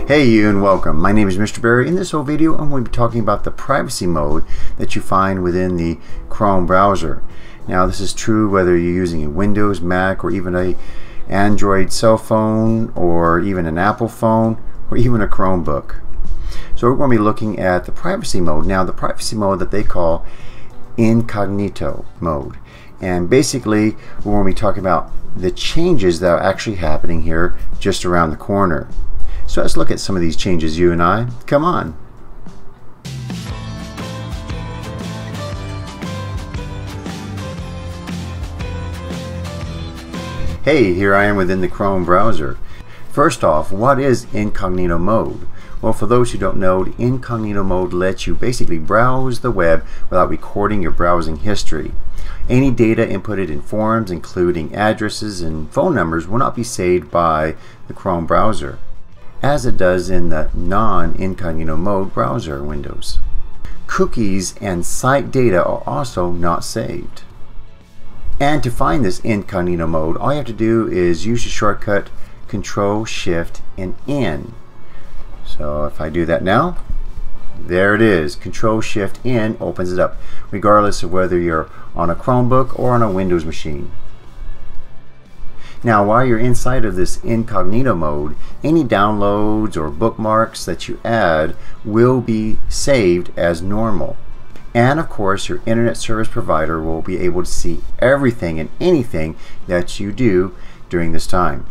Hey you and welcome. My name is Mr. Barry. In this whole video I'm going to be talking about the privacy mode that you find within the Chrome browser. Now this is true whether you're using a Windows, Mac, or even a Android cell phone, or even an Apple phone, or even a Chromebook. So we're going to be looking at the privacy mode. Now the privacy mode that they call incognito mode. And basically we're going to be talking about the changes that are actually happening here just around the corner. So let's look at some of these changes, you and I. Come on. Hey, here I am within the Chrome browser. First off, what is incognito mode? Well, for those who don't know, incognito mode lets you basically browse the web without recording your browsing history. Any data inputted in forms, including addresses and phone numbers, will not be saved by the Chrome browser, as it does in the non-incognito mode browser windows. Cookies and site data are also not saved. And to find this incognito mode, all you have to do is use the shortcut Control Shift and N. So if I do that now, there it is. Control Shift N opens it up, regardless of whether you're on a Chromebook or on a Windows machine. Now while you're inside of this incognito mode, any downloads or bookmarks that you add will be saved as normal. And of course your internet service provider will be able to see everything and anything that you do during this time.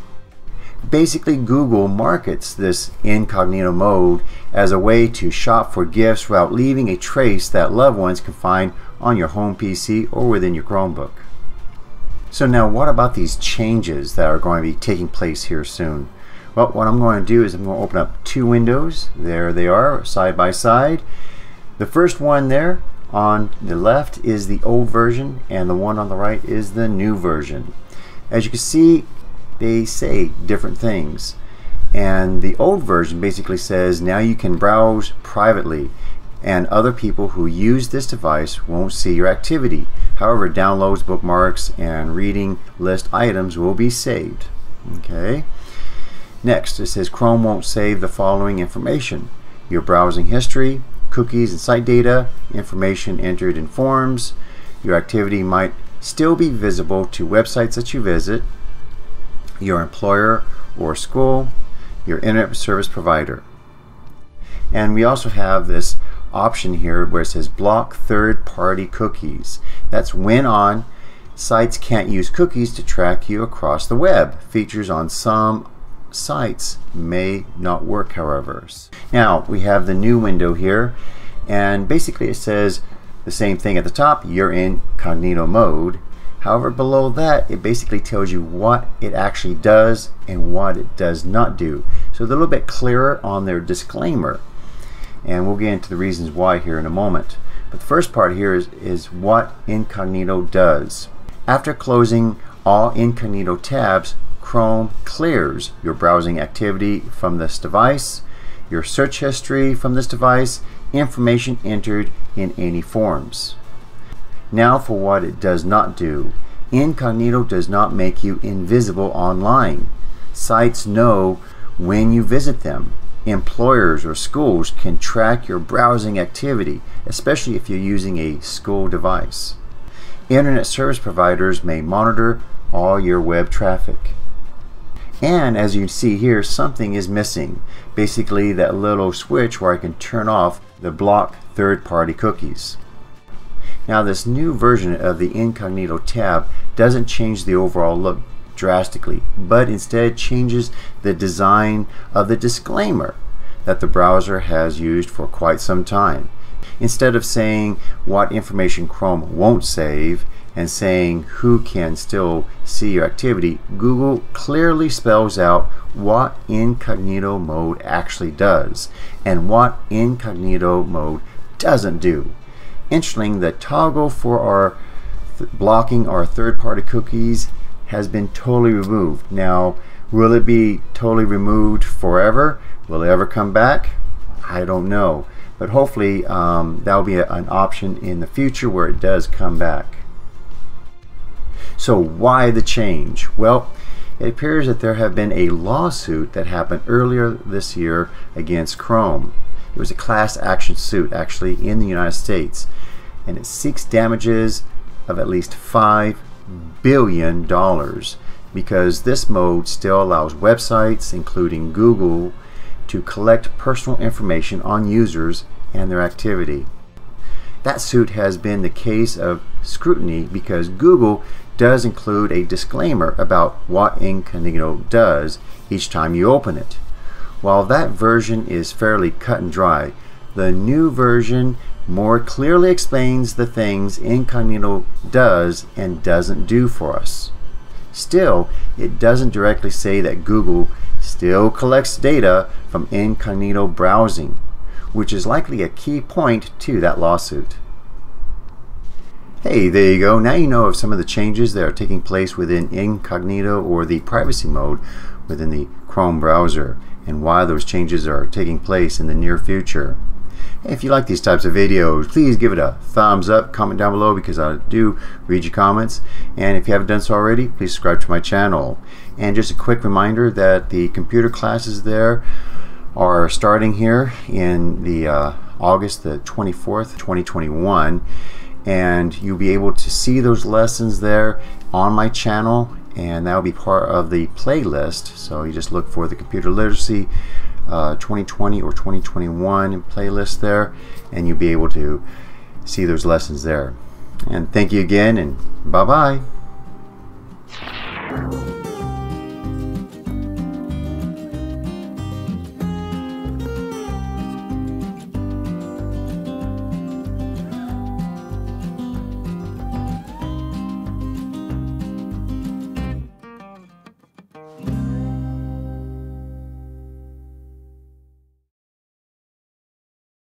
Basically, Google markets this incognito mode as a way to shop for gifts without leaving a trace that loved ones can find on your home PC or within your Chromebook. So now what about these changes that are going to be taking place here soon? Well, what I'm going to do is I'm going to open up two windows. There they are, side by side. The first one there on the left is the old version, and the one on the right is the new version. As you can see, they say different things. And the old version basically says now you can browse privately, and other people who use this device won't see your activity. However, downloads, bookmarks, and reading list items will be saved. Okay. Next, it says Chrome won't save the following information: your browsing history, cookies and site data, information entered in forms. Your activity might still be visible to websites that you visit, your employer or school, your internet service provider. And we also have this option here where it says block third-party cookies. That's when on sites can't use cookies to track you across the web. Features on some sites may not work, however. Now we have the new window here, and basically it says the same thing at the top: you're in incognito mode. However, below that it basically tells you what it actually does and what it does not do. So they're a little bit clearer on their disclaimer, and we'll get into the reasons why here in a moment. But the first part here is what incognito does. After closing all incognito tabs, Chrome clears your browsing activity from this device, your search history from this device, information entered in any forms. Now for what it does not do. Incognito does not make you invisible online. Sites know when you visit them. Employers or schools can track your browsing activity, especially if you're using a school device. Internet service providers may monitor all your web traffic. And as you see here, something is missing. Basically that little switch where I can turn off the block third-party cookies. Now this new version of the incognito tab doesn't change the overall look drastically, but instead changes the design of the disclaimer that the browser has used for quite some time. Instead of saying what information Chrome won't save and saying who can still see your activity, Google clearly spells out what incognito mode actually does and what incognito mode doesn't do. Interesting, the toggle for blocking our third-party cookies has been totally removed. Now, will it be totally removed forever? Will it ever come back? I don't know. But hopefully that'll be an option in the future where it does come back. So why the change? Well, It appears that there have been a lawsuit that happened earlier this year against Chrome. It was a class action suit actually in the United States, and it seeks damages of at least $5 billion because this mode still allows websites, including Google, to collect personal information on users and their activity. That suit has been the case of scrutiny because Google does include a disclaimer about what Incognito does each time you open it. While that version is fairly cut and dry, the new version more clearly explains the things Incognito does and doesn't do for us. Still, it doesn't directly say that Google still collects data from Incognito browsing, which is likely a key point to that lawsuit. Hey, there you go. Now you know of some of the changes that are taking place within Incognito or the privacy mode within the Chrome browser and why those changes are taking place in the near future. Hey, if you like these types of videos, please give it a thumbs up, comment down below because I do read your comments. And if you haven't done so already, please subscribe to my channel. And just a quick reminder that the computer classes there are starting here in the August the 24th, 2021. And you'll be able to see those lessons there on my channel, and that will be part of the playlist. So you just look for the Computer Literacy 2020 or 2021 playlist there, and you'll be able to see those lessons there. And thank you again, and bye-bye.